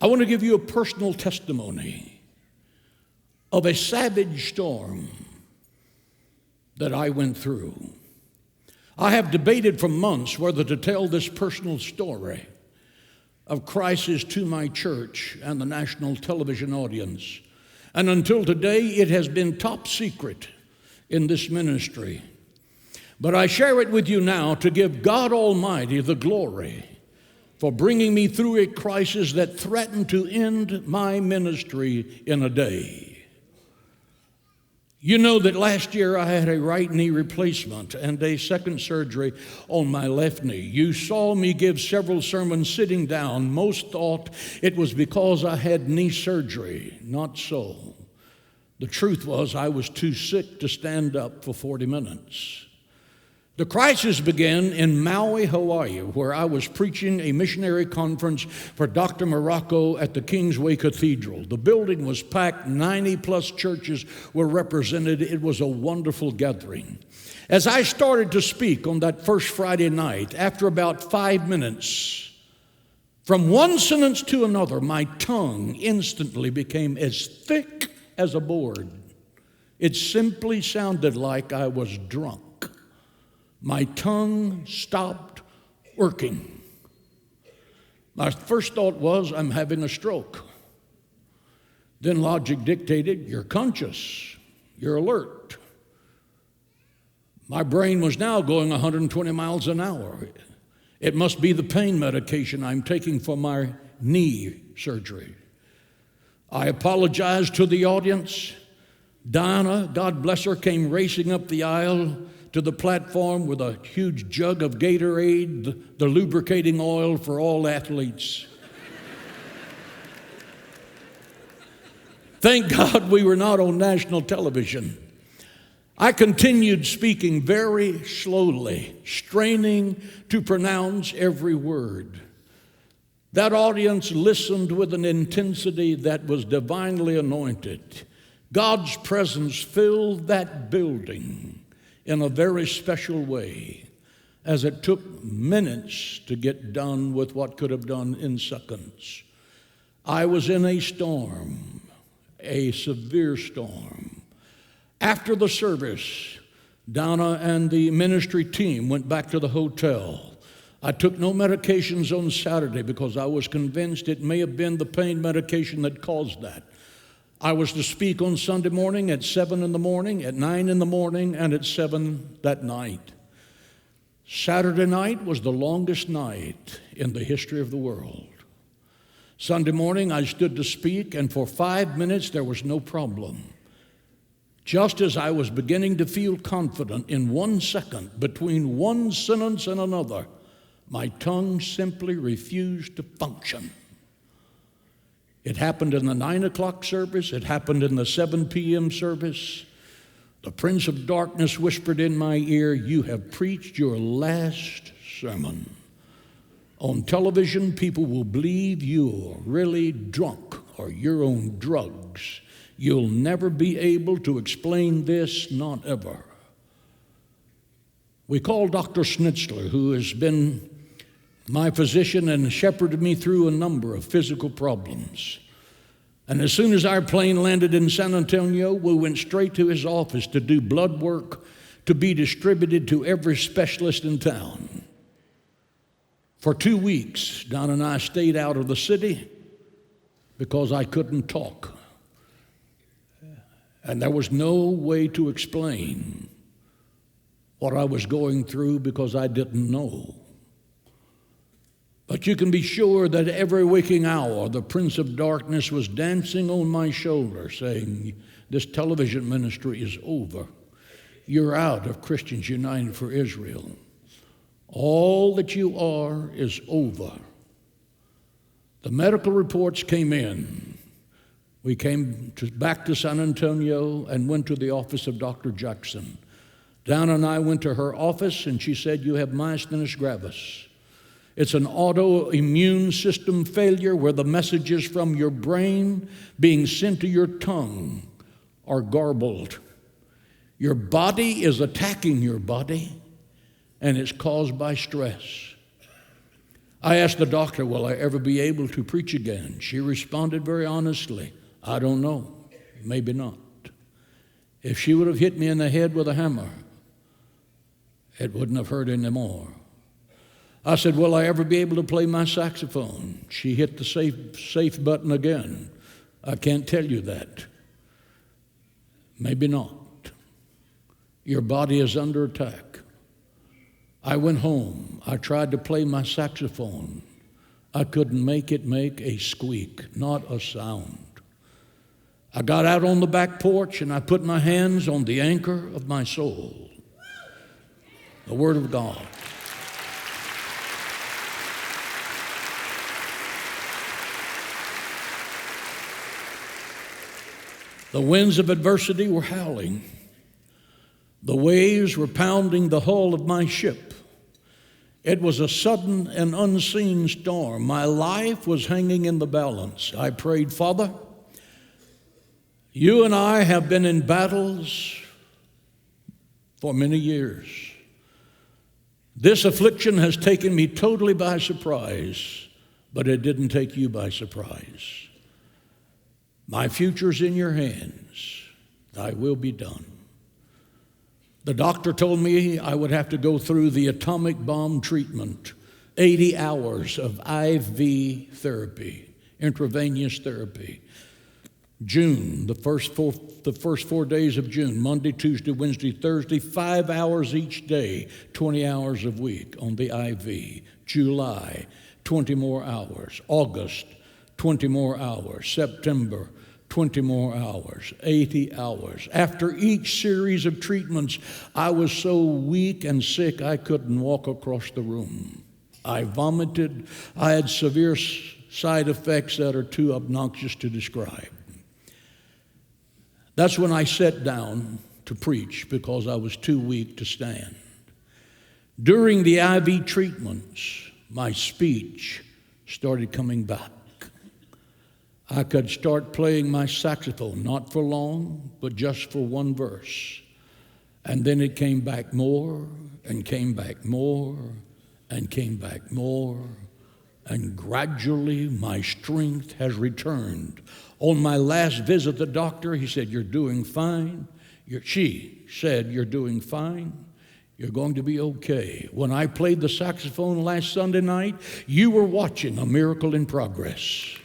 I want to give you a personal testimony of a savage storm that I went through. I have debated for months whether to tell this personal story of crisis to my church and the national television audience. And until today, it has been top secret in this ministry. But I share it with you now to give God Almighty the glory for bringing me through a crisis that threatened to end my ministry in a day. You know that last year I had a right knee replacement and a second surgery on my left knee. You saw me give several sermons sitting down. Most thought it was because I had knee surgery. Not so. The truth was I was too sick to stand up for 40 minutes. The crisis began in Maui, Hawaii, where I was preaching a missionary conference for Dr. Miraculous at the Kingsway Cathedral. The building was packed, 90-plus churches were represented. It was a wonderful gathering. As I started to speak on that first Friday night, after about 5 minutes, from one sentence to another, my tongue instantly became as thick as a board. It simply sounded like I was drunk. My tongue stopped working. My first thought was, I'm having a stroke. Then logic dictated, you're conscious, you're alert. My brain was now going 120 miles an hour. It must be the pain medication I'm taking for my knee surgery. I apologized to the audience. Diana, God bless her, came racing up the aisle to the platform with a huge jug of Gatorade, the lubricating oil for all athletes. Thank God we were not on national television. I continued speaking very slowly, straining to pronounce every word. That audience listened with an intensity that was divinely anointed. God's presence filled that building in a very special way, as it took minutes to get done with what could have done in seconds. I was in a storm, a severe storm. After the service, Donna and the ministry team went back to the hotel. I took no medications on Saturday because I was convinced it may have been the pain medication that caused that. I was to speak on Sunday morning at 7 in the morning, at 9 in the morning, and at 7 that night. Saturday night was the longest night in the history of the world. Sunday morning I stood to speak, and for 5 minutes there was no problem. Just as I was beginning to feel confident, in 1 second, between one sentence and another, my tongue simply refused to function. It happened in the 9 o'clock service. It happened in the 7 p.m. service. The Prince of Darkness whispered in my ear, "You have preached your last sermon. On television, people will believe you're really drunk or you're on drugs. You'll never be able to explain this, not ever." We called Dr. Schnitzler, who has been my physician and shepherded me through a number of physical problems. And as soon as our plane landed in San Antonio, we went straight to his office to do blood work to be distributed to every specialist in town. For 2 weeks, Don and I stayed out of the city because I couldn't talk. And there was no way to explain what I was going through because I didn't know. But you can be sure that every waking hour, the Prince of Darkness was dancing on my shoulder saying, "This television ministry is over. You're out of Christians United for Israel. All that you are is over." The medical reports came in. We came back to San Antonio and went to the office of Dr. Jackson. Donna and I went to her office, and she said, "You have myasthenia gravis. It's an autoimmune system failure where the messages from your brain being sent to your tongue are garbled. Your body is attacking your body, and it's caused by stress." I asked the doctor, will I ever be able to preach again? She responded very honestly, I don't know, maybe not. If she would have hit me in the head with a hammer, it wouldn't have hurt anymore. I said, will I ever be able to play my saxophone? She hit the safe button again. I can't tell you that. Maybe not. Your body is under attack. I went home. I tried to play my saxophone. I couldn't make it make a squeak, not a sound. I got out on the back porch and I put my hands on the anchor of my soul, the Word of God. The winds of adversity were howling. The waves were pounding the hull of my ship. It was a sudden and unseen storm. My life was hanging in the balance. I prayed, Father, you and I have been in battles for many years. This affliction has taken me totally by surprise, but it didn't take you by surprise. My future's in your hands. Thy will be done. The doctor told me I would have to go through the atomic bomb treatment, 80 hours of IV therapy, intravenous therapy. June, the first 4 days of June, Monday, Tuesday, Wednesday, Thursday, 5 hours each day, 20 hours a week on the IV. July, 20 more hours. August, 20 more hours. September, 20 more hours, 80 hours. After each series of treatments, I was so weak and sick I couldn't walk across the room. I vomited. I had severe side effects that are too obnoxious to describe. That's when I sat down to preach because I was too weak to stand. During the IV treatments, my speech started coming back. I could start playing my saxophone, not for long, but just for one verse. And then it came back more, and came back more, and came back more. And gradually my strength has returned. On my last visit to the doctor, he said, you're doing fine. She said, you're doing fine. You're going to be okay. When I played the saxophone last Sunday night, you were watching a miracle in progress.